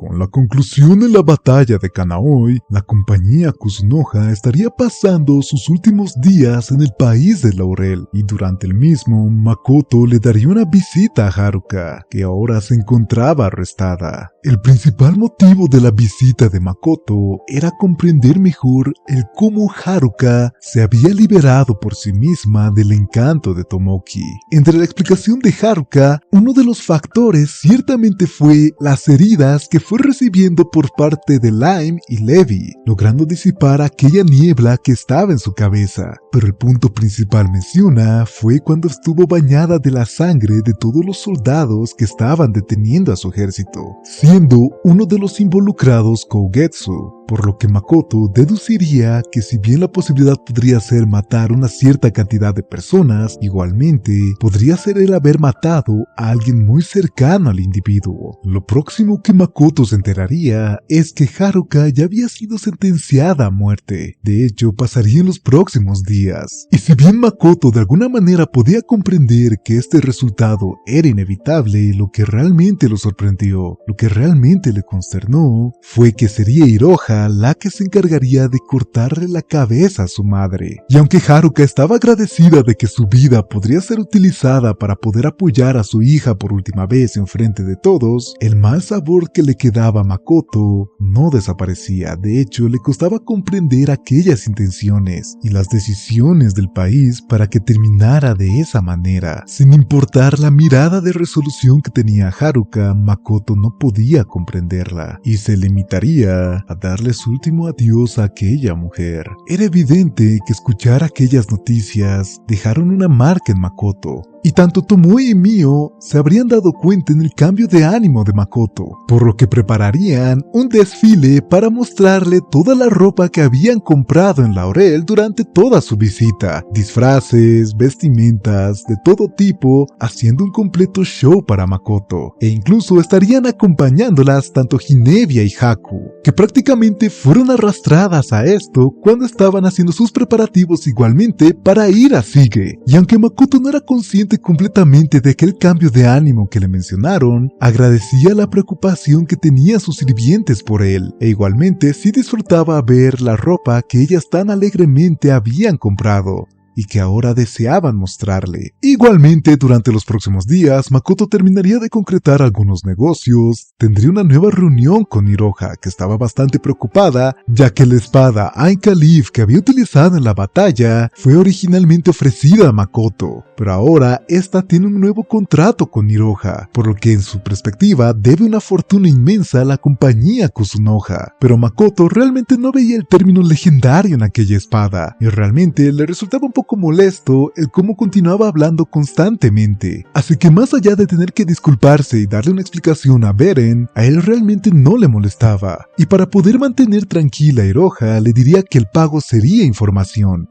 Con la conclusión de la batalla de Kanaoi, la compañía Kusunoha estaría pasando sus últimos días en el país de Laurel, y durante el mismo, Makoto le daría una visita a Haruka, que ahora se encontraba arrestada. El principal motivo de la visita de Makoto era comprender mejor el cómo Haruka se había liberado por sí misma del encanto de Tomoki. Entre la explicación de Haruka, uno de los factores ciertamente fue las heridas que fue recibiendo por parte de Lime y Levi, logrando disipar aquella niebla que estaba en su cabeza. Pero el punto principal menciona fue cuando estuvo bañada de la sangre de todos los soldados que estaban deteniendo a su ejército, siendo uno de los involucrados Kougetsu, por lo que Makoto deduciría que si bien la posibilidad podría ser matar una cierta cantidad de personas, igualmente podría ser el haber matado a alguien muy cercano al individuo. Lo próximo que Makoto se enteraría es que Haruka ya había sido sentenciada a muerte. De hecho, pasaría en los próximos días. Y si bien Makoto de alguna manera podía comprender que este resultado era inevitable, lo que realmente lo sorprendió, lo que realmente le consternó, fue que sería Iroha la que se encargaría de cortarle la cabeza a su madre. Y aunque Haruka estaba agradecida de que su vida podría ser utilizada para poder apoyar a su hija por última vez en frente de todos, el mal sabor que le quedaba a Makoto no desaparecía. De hecho, le costaba comprender aquellas intenciones y las decisiones del país para que terminara de esa manera. Sin importar la mirada de resolución que tenía Haruka, Makoto no podía comprenderla y se limitaría a darle su último adiós a aquella mujer. Era evidente que escuchar aquellas noticias dejaron una marca en Makoto, y tanto Tomoe y Mio se habrían dado cuenta en el cambio de ánimo de Makoto, por lo que prepararían un desfile para mostrarle toda la ropa que habían comprado en Laurel durante toda su visita, disfraces, vestimentas de todo tipo, haciendo un completo show para Makoto, e incluso estarían acompañándolas tanto Hinebia y Haku, que prácticamente fueron arrastradas a esto cuando estaban haciendo sus preparativos igualmente para ir a Shige. Y aunque Makoto no era consciente completamente de aquel cambio de ánimo que le mencionaron, agradecía la preocupación que tenían sus sirvientes por él, e igualmente sí disfrutaba ver la ropa que ellas tan alegremente habían comprado y que ahora deseaban mostrarle. Igualmente, durante los próximos días, Makoto terminaría de concretar algunos negocios, tendría una nueva reunión con Iroha, que estaba bastante preocupada, ya que la espada Ain Khalif que había utilizado en la batalla fue originalmente ofrecida a Makoto, pero ahora esta tiene un nuevo contrato con Iroha, por lo que en su perspectiva debe una fortuna inmensa a la compañía Kusunoha. Pero Makoto realmente no veía el término legendario en aquella espada, y realmente le resultaba un poco molesto el cómo continuaba hablando constantemente. Así que más allá de tener que disculparse y darle una explicación a Beren, a él realmente no le molestaba. Y para poder mantener tranquila a Iroha, le diría que el pago sería información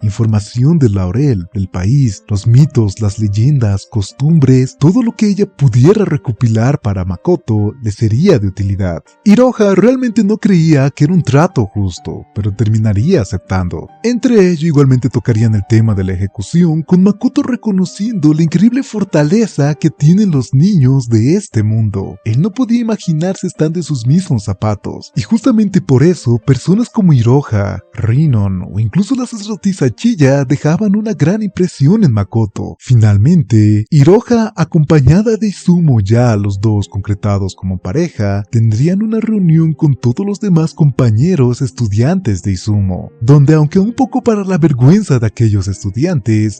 de Laurel, del país, los mitos, las leyendas, costumbres, todo lo que ella pudiera recopilar para Makoto le sería de utilidad. Iroha realmente no creía que era un trato justo, pero terminaría aceptando. Entre ello igualmente tocarían el tema de la ejecución, con Makoto reconociendo la increíble fortaleza que tienen los niños de este mundo. Él no podía imaginarse estando en sus mismos zapatos, y justamente por eso personas como Iroha, Rinon o incluso la sacerdotisa Chiya dejaban una gran impresión en Makoto. Finalmente, Iroha, acompañada de Izumo, ya los dos concretados como pareja, tendrían una reunión con todos los demás compañeros estudiantes de Izumo, donde aunque un poco para la vergüenza de aquellos estudiantes,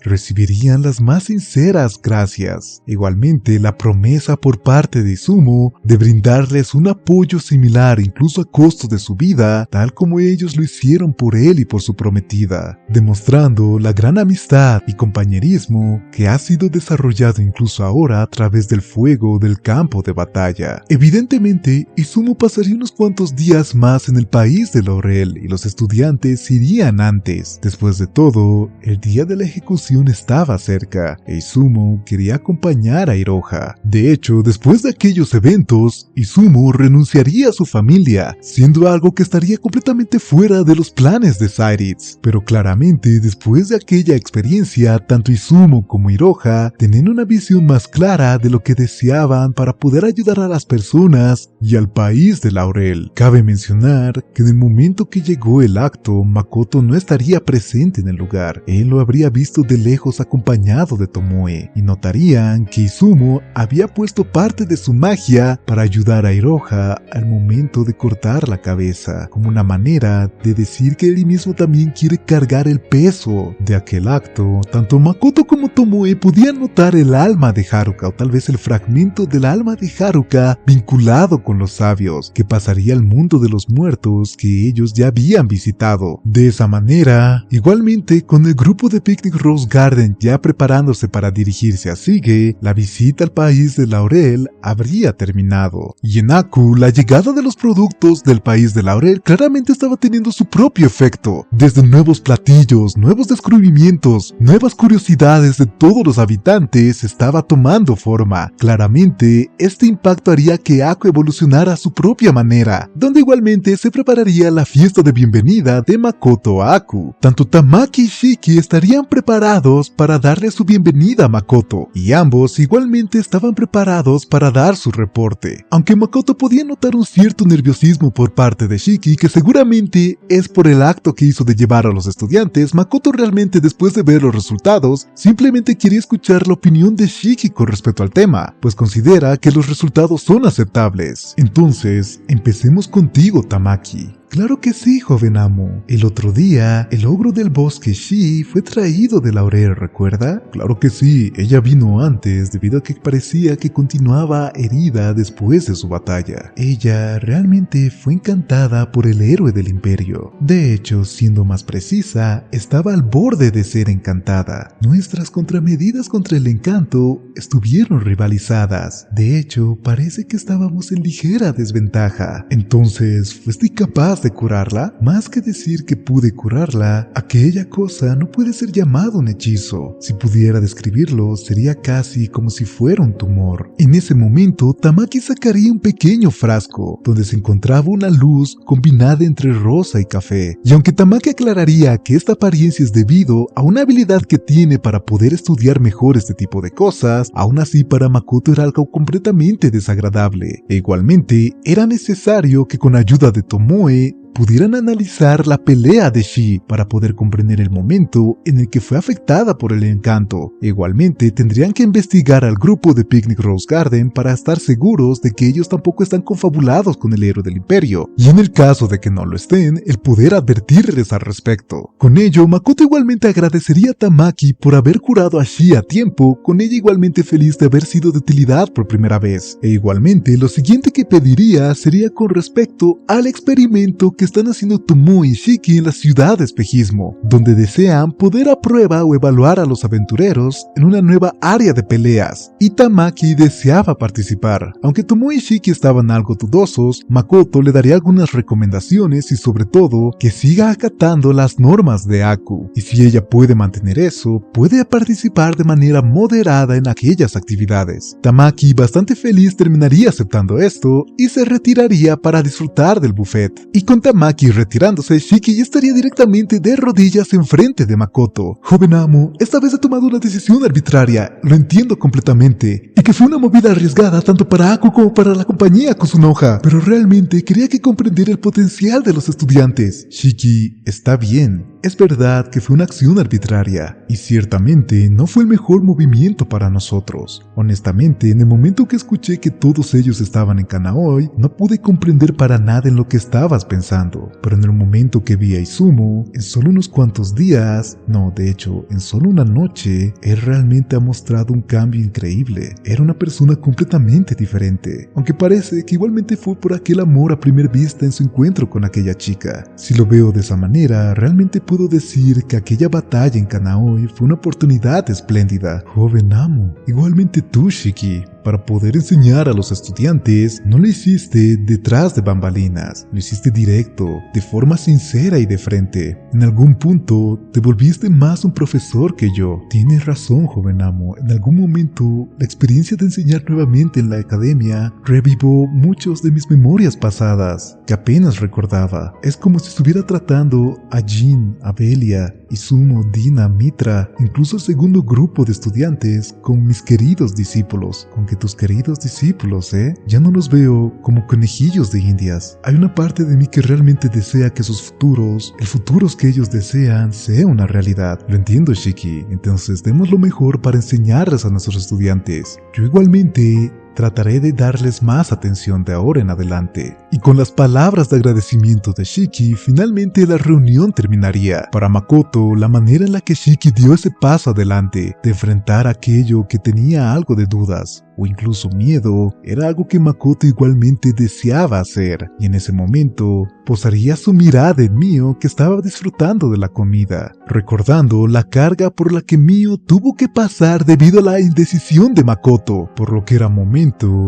recibirían las más sinceras gracias. Igualmente, la promesa por parte de Izumo de brindarles un apoyo similar incluso a costo de su vida, tal como ellos lo hicieron por él y por su prometida, demostrando la gran amistad y compañerismo que ha sido desarrollado incluso ahora a través del fuego del campo de batalla. Evidentemente, Izumo pasaría unos cuantos días más en el país de Laurel y los estudiantes irían antes. Después de todo, el día día de la ejecución estaba cerca e Izumo quería acompañar a Iroha. De hecho, después de aquellos eventos, Izumo renunciaría a su familia, siendo algo que estaría completamente fuera de los planes de Cyrix. Pero claramente, después de aquella experiencia, tanto Izumo como Iroha tenían una visión más clara de lo que deseaban para poder ayudar a las personas y al país de Laurel. Cabe mencionar que en el momento que llegó el acto, Makoto no estaría presente en el lugar. Él lo habría visto de lejos acompañado de Tomoe, y notarían que Izumo había puesto parte de su magia para ayudar a Iroha al momento de cortar la cabeza, como una manera de decir que él mismo también quiere cargar el peso de aquel acto. Tanto Makoto como Tomoe podían notar el alma de Haruka, o tal vez el fragmento del alma de Haruka vinculado con los sabios, que pasaría al mundo de los muertos que ellos ya habían visitado. De esa manera, igualmente con el grupo de Picnic Rose Garden ya preparándose para dirigirse a Shige, la visita al país de Laurel habría terminado. Y en Aku, la llegada de los productos del país de Laurel claramente estaba teniendo su propio efecto. Desde nuevos platillos, nuevos descubrimientos, nuevas curiosidades de todos los habitantes estaba tomando forma. Claramente, este impacto haría que Aku evolucionara a su propia manera, donde igualmente se prepararía la fiesta de bienvenida de Makoto a Aku. Tanto Tamaki y Shiki estarían preparados para darle su bienvenida a Makoto, y ambos igualmente estaban preparados para dar su reporte. Aunque Makoto podía notar un cierto nerviosismo por parte de Shiki, que seguramente es por el acto que hizo de llevar a los estudiantes, Makoto realmente, después de ver los resultados, simplemente quería escuchar la opinión de Shiki con respecto al tema, pues considera que los resultados son aceptables. Entonces, empecemos contigo, Tamaki. Claro que sí, joven amo. El otro día, el ogro del bosque Shi fue traído de Laurel, ¿recuerda? Claro que sí, ella vino antes debido a que parecía que continuaba herida después de su batalla. Ella realmente fue encantada por el héroe del imperio. De hecho, siendo más precisa, estaba al borde de ser encantada. Nuestras contramedidas contra el encanto estuvieron rivalizadas. De hecho, parece que estábamos en ligera desventaja. Entonces, ¿fuiste capaz de curarla? Más que decir que pude curarla, aquella cosa no puede ser llamado un hechizo. Si pudiera describirlo, sería casi como si fuera un tumor. En ese momento, Tamaki sacaría un pequeño frasco, donde se encontraba una luz combinada entre rosa y café. Y aunque Tamaki aclararía que esta apariencia es debido a una habilidad que tiene para poder estudiar mejor este tipo de cosas, aún así para Makoto era algo completamente desagradable. E igualmente, era necesario que con ayuda de Tomoe pudieran analizar la pelea de Shi para poder comprender el momento en el que fue afectada por el encanto. Igualmente, tendrían que investigar al grupo de Picnic Rose Garden para estar seguros de que ellos tampoco están confabulados con el héroe del imperio, y en el caso de que no lo estén, el poder advertirles al respecto. Con ello, Makoto igualmente agradecería a Tamaki por haber curado a Shi a tiempo, con ella igualmente feliz de haber sido de utilidad por primera vez. E igualmente, lo siguiente que pediría sería con respecto al experimento que están haciendo Tomoe y Shiki en la ciudad de espejismo, donde desean poder a prueba o evaluar a los aventureros en una nueva área de peleas, y Tamaki deseaba participar. Aunque Tomoe y Shiki estaban algo dudosos, Makoto le daría algunas recomendaciones y sobre todo que siga acatando las normas de Aku, y si ella puede mantener eso, puede participar de manera moderada en aquellas actividades. Tamaki, bastante feliz, terminaría aceptando esto y se retiraría para disfrutar del buffet. Y con Tamaki retirándose, Shiki ya estaría directamente de rodillas enfrente de Makoto. Joven amo, esta vez he tomado una decisión arbitraria, lo entiendo completamente, y que fue una movida arriesgada tanto para Aku como para la compañía Kusunoha, pero realmente quería que comprendiera el potencial de los estudiantes. Shiki, está bien. Es verdad que fue una acción arbitraria, y ciertamente no fue el mejor movimiento para nosotros. Honestamente, en el momento que escuché que todos ellos estaban en Kanaoi, no pude comprender para nada en lo que estabas pensando. Pero en el momento que vi a Izumo, en solo unos cuantos días, no, de hecho, en solo una noche, él realmente ha mostrado un cambio increíble. Era una persona completamente diferente, aunque parece que igualmente fue por aquel amor a primera vista en su encuentro con aquella chica. Si lo veo de esa manera, realmente puedo decir que aquella batalla en Kanaoi fue una oportunidad espléndida. Joven amo, igualmente tú, Shiki. para poder enseñar a los estudiantes, no lo hiciste detrás de bambalinas, lo hiciste directo, de forma sincera y de frente. En algún punto te volviste más un profesor que yo. Tienes razón, joven amo, en algún momento la experiencia de enseñar nuevamente en la academia revivó muchos de mis memorias pasadas, que apenas recordaba. Es como si estuviera tratando a Jin, a Belia, Izumo, Dina, Mitra, incluso el segundo grupo de estudiantes con mis queridos discípulos. Con que tus queridos discípulos, ya no los veo como conejillos de indias. Hay una parte de mí que realmente desea que sus futuros, el futuro que ellos desean, sea una realidad. Lo entiendo, Shiki. Entonces demos lo mejor para enseñarles a nuestros estudiantes. Yo igualmente trataré de darles más atención de ahora en adelante. Y con las palabras de agradecimiento de Shiki, finalmente la reunión terminaría. Para Makoto, la manera en la que Shiki dio ese paso adelante, de enfrentar aquello que tenía algo de dudas, o incluso miedo, era algo que Makoto igualmente deseaba hacer, y en ese momento posaría su mirada en Mio, que estaba disfrutando de la comida, recordando la carga por la que Mio tuvo que pasar debido a la indecisión de Makoto, por lo que era momento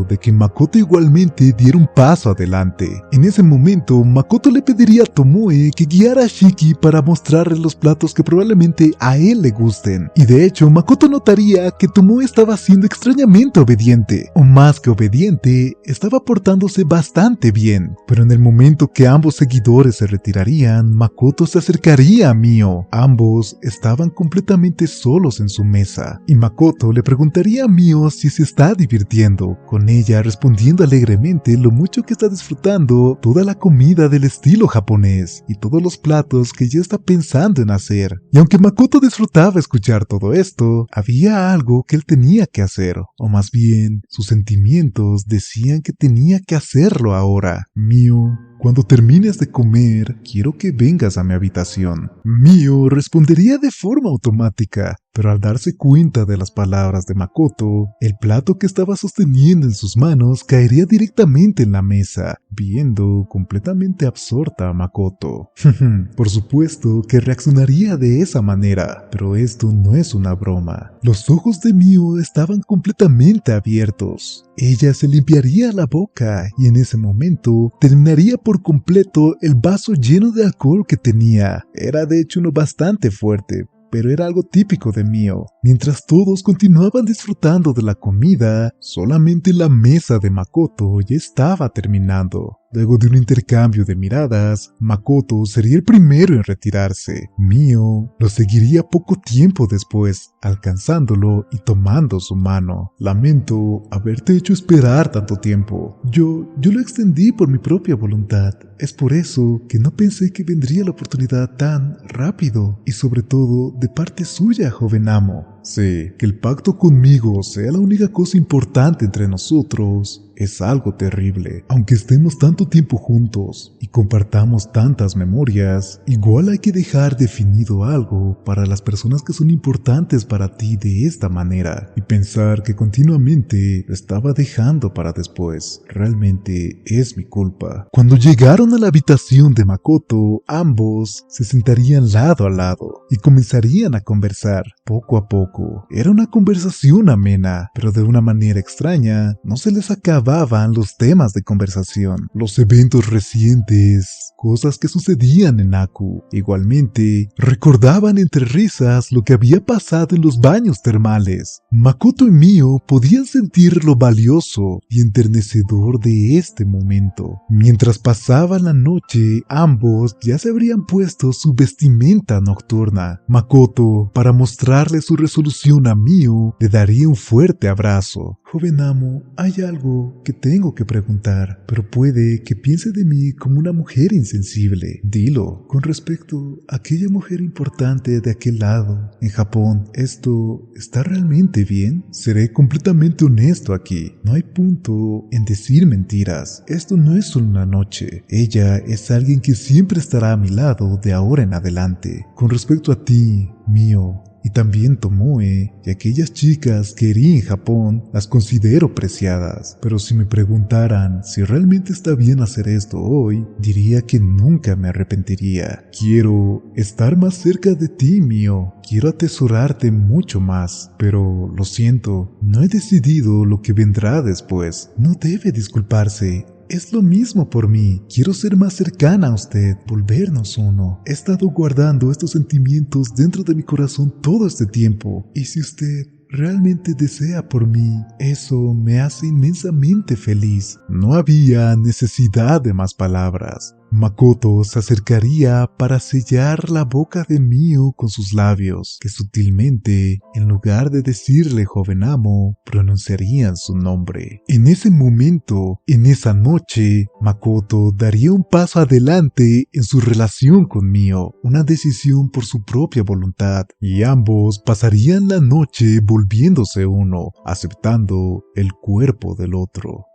de que Makoto igualmente diera un paso adelante. En ese momento, Makoto le pediría a Tomoe que guiara a Shiki para mostrarle los platos que probablemente a él le gusten, y de hecho Makoto notaría que Tomoe estaba siendo extrañamente obediente, o más que obediente, estaba portándose bastante bien. Pero en el momento que ambos seguidores se retirarían, Makoto se acercaría a Mio. Ambos estaban completamente solos en su mesa, y Makoto le preguntaría a Mio si se está divirtiendo, con ella respondiendo alegremente lo mucho que está disfrutando toda la comida del estilo japonés y todos los platos que ya está pensando en hacer. Y aunque Makoto disfrutaba escuchar todo esto, había algo que él tenía que hacer, o más bien, sus sentimientos decían que tenía que hacerlo ahora. Mio, cuando termines de comer, quiero que vengas a mi habitación. Mio respondería de forma automática, pero al darse cuenta de las palabras de Makoto, el plato que estaba sosteniendo en sus manos caería directamente en la mesa, viendo completamente absorta a Makoto. Por supuesto que reaccionaría de esa manera, pero esto no es una broma. Los ojos de Mio estaban completamente abiertos. Ella se limpiaría la boca y en ese momento terminaría por completo el vaso lleno de alcohol que tenía. Era de hecho uno bastante fuerte, pero era algo típico de Mio. Mientras todos continuaban disfrutando de la comida, solamente la mesa de Makoto ya estaba terminando. Luego de un intercambio de miradas, Makoto sería el primero en retirarse. Mio lo seguiría poco tiempo después, alcanzándolo y tomando su mano. Lamento haberte hecho esperar tanto tiempo. Yo lo extendí por mi propia voluntad. Es por eso que no pensé que vendría la oportunidad tan rápido y sobre todo de parte suya, joven amo. Sé que el pacto conmigo sea la única cosa importante entre nosotros. Es algo terrible. Aunque estemos tanto tiempo juntos y compartamos tantas memorias, igual hay que dejar definido algo para las personas que son importantes para ti de esta manera. Y pensar que continuamente lo estaba dejando para después, realmente es mi culpa. Cuando llegaron a la habitación de Makoto, ambos se sentarían lado a lado y comenzarían a conversar poco a poco. Era una conversación amena, pero de una manera extraña, no se les acababan los temas de conversación, los eventos recientes, cosas que sucedían en Aku. Igualmente, recordaban entre risas lo que había pasado en los baños termales. Makoto y Mio podían sentir lo valioso y enternecedor de este momento. Mientras pasaba la noche, ambos ya se habrían puesto su vestimenta nocturna. Makoto, para mostrarle su resolución a Mio, le daría un fuerte abrazo. Joven amo, hay algo que tengo que preguntar, pero puede que piense de mí como una mujer insensible. Dilo, con respecto a aquella mujer importante de aquel lado, en Japón, ¿esto está realmente bien? Seré completamente honesto aquí. No hay punto en decir mentiras. Esto no es solo una noche. Ella es alguien que siempre estará a mi lado de ahora en adelante. Con respecto a ti, Mio, y también Tomoe y aquellas chicas que herí en Japón las considero preciadas. Pero si me preguntaran si realmente está bien hacer esto hoy, diría que nunca me arrepentiría. Quiero estar más cerca de ti, Mio. Quiero atesorarte mucho más, pero lo siento, no he decidido lo que vendrá después. No debe disculparse. Es lo mismo por mí. Quiero ser más cercana a usted, volvernos uno. He estado guardando estos sentimientos dentro de mi corazón todo este tiempo. Y si usted realmente desea por mí, eso me hace inmensamente feliz. No había necesidad de más palabras. Makoto se acercaría para sellar la boca de Mio con sus labios, que sutilmente, en lugar de decirle joven amo, pronunciarían su nombre. En ese momento, en esa noche, Makoto daría un paso adelante en su relación con Mio, una decisión por su propia voluntad, y ambos pasarían la noche volviéndose uno, aceptando el cuerpo del otro.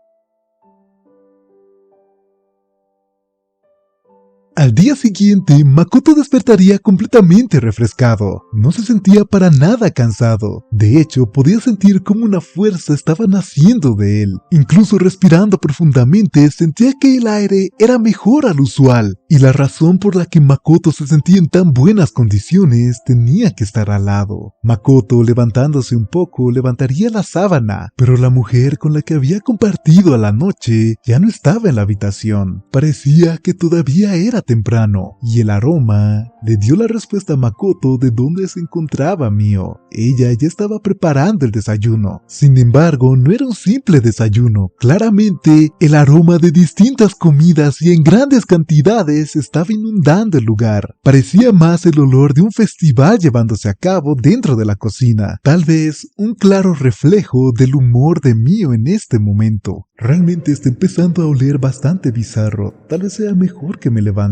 Al día siguiente, Makoto despertaría completamente refrescado. No se sentía para nada cansado. De hecho, podía sentir cómo una fuerza estaba naciendo de él. Incluso respirando profundamente, sentía que el aire era mejor al usual. Y la razón por la que Makoto se sentía en tan buenas condiciones tenía que estar al lado. Makoto, levantándose un poco, levantaría la sábana, pero la mujer con la que había compartido a la noche ya no estaba en la habitación. Parecía que todavía era temprano, y el aroma le dio la respuesta a Makoto de dónde se encontraba Mio. Ella ya estaba preparando el desayuno. Sin embargo, no era un simple desayuno. Claramente, el aroma de distintas comidas y en grandes cantidades estaba inundando el lugar. Parecía más el olor de un festival llevándose a cabo dentro de la cocina. Tal vez un claro reflejo del humor de Mio en este momento. Realmente está empezando a oler bastante bizarro. Tal vez sea mejor que me levante.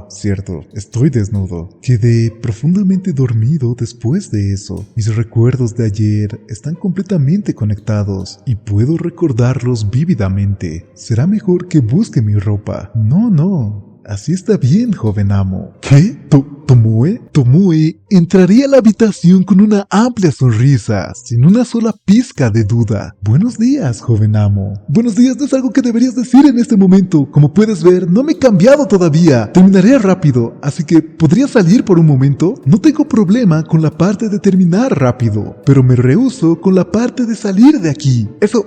Cierto, estoy desnudo. Quedé profundamente dormido después de eso. Mis recuerdos de ayer están completamente conectados y puedo recordarlos vívidamente. Será mejor que busque mi ropa. No. Así está bien, joven amo. ¿Qué? ¿Tomoe? Tomoe entraría a la habitación con una amplia sonrisa, sin una sola pizca de duda. Buenos días, joven amo. Buenos días no es algo que deberías decir en este momento. Como puedes ver, no me he cambiado todavía. Terminaré rápido, así que ¿podría salir por un momento? No tengo problema con la parte de terminar rápido, pero me rehúso con la parte de salir de aquí. Eso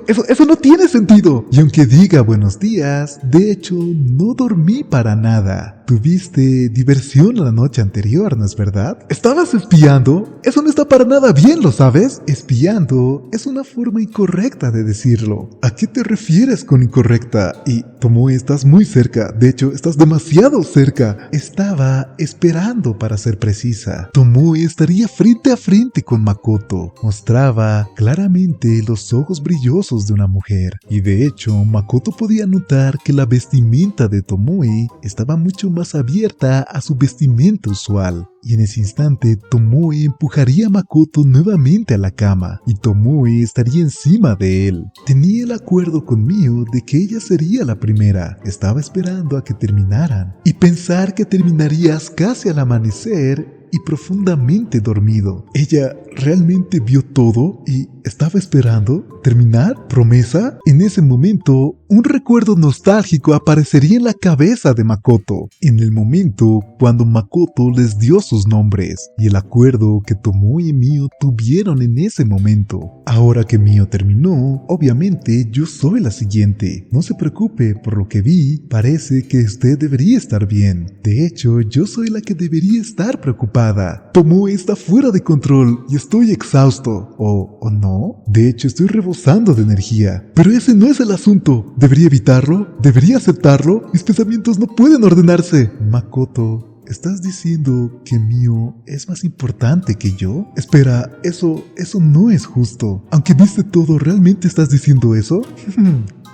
no tiene sentido. Y aunque diga buenos días, de hecho, no dormí para nada. Tuviste diversión la noche anterior, ¿no es verdad? ¿Estabas espiando? Eso no está para nada bien, ¿lo sabes? Espiando es una forma incorrecta de decirlo. ¿A qué te refieres con incorrecta? Y Tomoe, estás muy cerca. De hecho, estás demasiado cerca. Estaba esperando, para ser precisa. Tomoe estaría frente a frente con Makoto. Mostraba claramente los ojos brillosos de una mujer. Y de hecho, Makoto podía notar que la vestimenta de Tomoe estaba mucho más abierta a su vestimenta usual. Y en ese instante, Tomoe empujaría a Makoto nuevamente a la cama, y Tomoe estaría encima de él. Tenía el acuerdo con Mio de que ella sería la primera. Estaba esperando a que terminaran, y pensar que terminarías casi al amanecer y profundamente dormido. Ella realmente vio todo y estaba esperando terminar. ¿Promesa? En ese momento, un recuerdo nostálgico aparecería en la cabeza de Makoto. En el momento cuando Makoto les dio sus nombres y el acuerdo que Tomoe y Mio tuvieron en ese momento. Ahora que Mio terminó, obviamente yo soy la siguiente. No se preocupe, por lo que vi, parece que usted debería estar bien. De hecho, yo soy la que debería estar preocupada. Tomoe está fuera de control y estoy exhausto. ¿O no? De hecho, estoy rebosando de energía. Pero ese no es el asunto. ¿Debería evitarlo? ¿Debería aceptarlo? Mis pensamientos no pueden ordenarse. Makoto, ¿estás diciendo que Mio es más importante que yo? Espera, eso no es justo. Aunque viste todo, ¿realmente estás diciendo eso?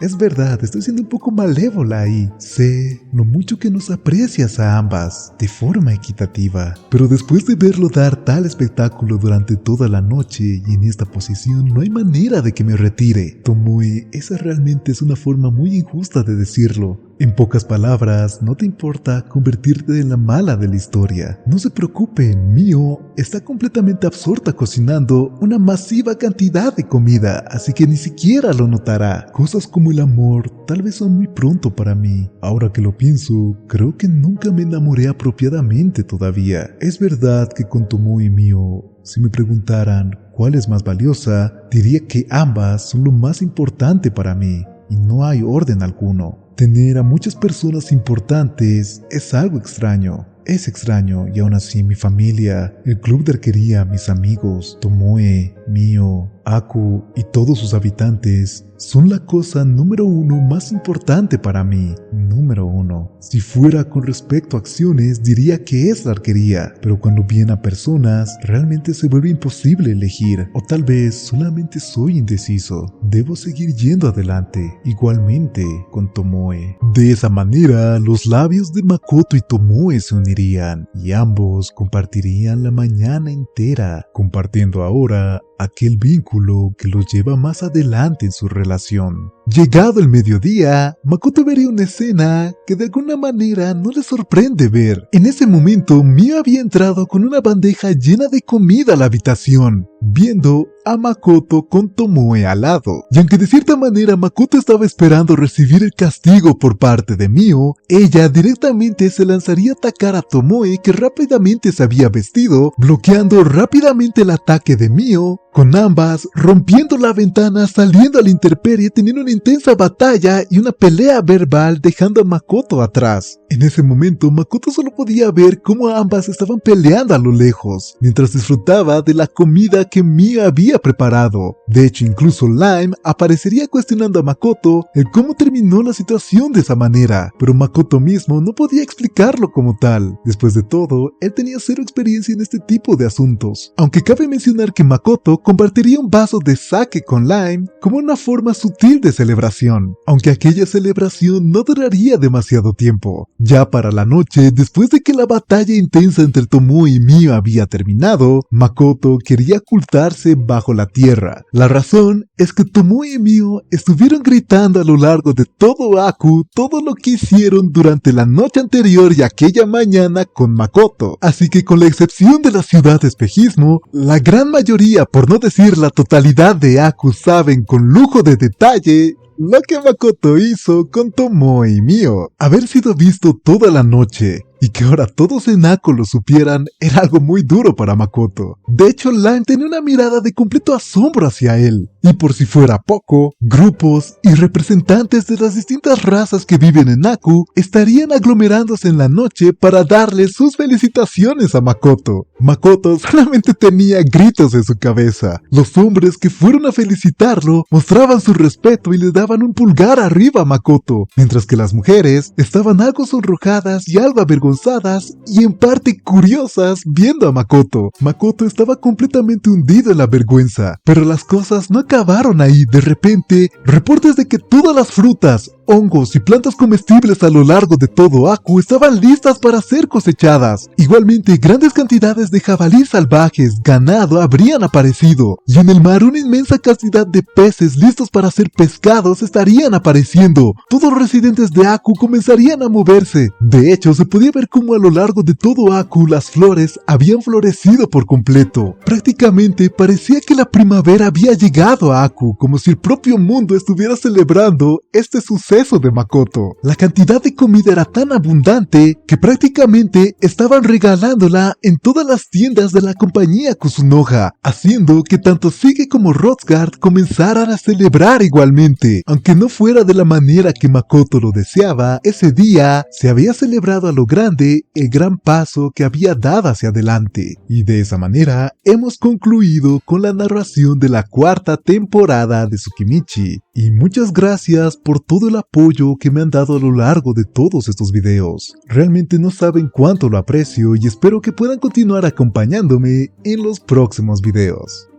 Es verdad, estoy siendo un poco malévola ahí. Sé lo mucho que nos aprecias a ambas, de forma equitativa. Pero después de verlo dar tal espectáculo durante toda la noche y en esta posición, no hay manera de que me retire. Tomoe, esa realmente es una forma muy injusta de decirlo. En pocas palabras, no te importa convertirte en la mala de la historia. No se preocupe, Mio está completamente absorta cocinando una masiva cantidad de comida, así que ni siquiera lo notará. Cosas como el amor tal vez son muy pronto para mí. Ahora que lo pienso, creo que nunca me enamoré apropiadamente todavía. Es verdad que con Tomoe y Mio, si me preguntaran cuál es más valiosa, diría que ambas son lo más importante para mí, y no hay orden alguno. Tener a muchas personas importantes es algo extraño. Es extraño, y aún así mi familia, el club de arquería, mis amigos, Tomoe, Mio, Aku y todos sus habitantes son la cosa número uno más importante para mí. Número uno. Si fuera con respecto a acciones, diría que es la arquería, pero cuando viene a personas, realmente se vuelve imposible elegir, o tal vez solamente soy indeciso. Debo seguir yendo adelante, igualmente con Tomoe. De esa manera, los labios de Makoto y Tomoe se unirían, y ambos compartirían la mañana entera, compartiendo ahora aquel vínculo que los lleva más adelante en su relación. Llegado el mediodía, Makoto vería una escena que de alguna manera no le sorprende ver. En ese momento, Mio había entrado con una bandeja llena de comida a la habitación, viendo a Makoto con Tomoe al lado. Y aunque de cierta manera Makoto estaba esperando recibir el castigo por parte de Mio, ella directamente se lanzaría a atacar a Tomoe, que rápidamente se había vestido, bloqueando rápidamente el ataque de Mio, con ambas rompiendo la ventana, saliendo a la intemperie, teniendo una intensa batalla y una pelea verbal, dejando a Makoto atrás. En ese momento, Makoto solo podía ver cómo ambas estaban peleando a lo lejos, mientras disfrutaba de la comida que Mio había preparado. De hecho, incluso Lime aparecería cuestionando a Makoto el cómo terminó la situación de esa manera, pero Makoto mismo no podía explicarlo como tal. Después de todo, él tenía cero experiencia en este tipo de asuntos. Aunque cabe mencionar que Makoto compartiría un vaso de sake con Lime como una forma sutil de celebración, aunque aquella celebración no duraría demasiado tiempo. Ya para la noche, después de que la batalla intensa entre Tomoe y Mio había terminado, Makoto quería ocultarse bajo la tierra. La razón es que Tomoe y Mio estuvieron gritando a lo largo de todo Aku todo lo que hicieron durante la noche anterior y aquella mañana con Makoto. Así que con la excepción de la ciudad de espejismo, la gran mayoría, por no decir la totalidad de Aku, saben con lujo de detalle lo que Makoto hizo con Tomoe y Mio. Haber sido visto toda la noche y que ahora todos en Aku lo supieran era algo muy duro para Makoto. De hecho, Lime tenía una mirada de completo asombro hacia él. Y por si fuera poco, grupos y representantes de las distintas razas que viven en Aku estarían aglomerándose en la noche para darle sus felicitaciones a Makoto. Makoto solamente tenía gritos en su cabeza. Los hombres que fueron a felicitarlo mostraban su respeto y le daban un pulgar arriba a Makoto, mientras que las mujeres estaban algo sonrojadas y algo avergonzadas y en parte curiosas viendo a Makoto. Makoto estaba completamente hundido en la vergüenza, pero las cosas no acabaron ahí. De repente, reportes de que todas las frutas, hongos y plantas comestibles a lo largo de todo Aku estaban listas para ser cosechadas. Igualmente, grandes cantidades de jabalíes salvajes, ganado, habrían aparecido, y en el mar una inmensa cantidad de peces listos para ser pescados estarían apareciendo. Todos los residentes de Aku comenzarían a moverse. De hecho, se podía ver cómo a lo largo de todo Aku las flores habían florecido por completo. Prácticamente parecía que la primavera había llegado a Aku, como si el propio mundo estuviera celebrando este suceso de Makoto. La cantidad de comida era tan abundante que prácticamente estaban regalándola en todas las tiendas de la compañía Kusunoha, haciendo que tanto Shige como Rothgard comenzaran a celebrar igualmente. Aunque no fuera de la manera que Makoto lo deseaba, ese día se había celebrado a lo grande el gran paso que había dado hacia adelante. Y de esa manera hemos concluido con la narración de la cuarta temporada de Tsukimichi. Y muchas gracias por todo el apoyo que me han dado a lo largo de todos estos videos. Realmente no saben cuánto lo aprecio y espero que puedan continuar acompañándome en los próximos videos.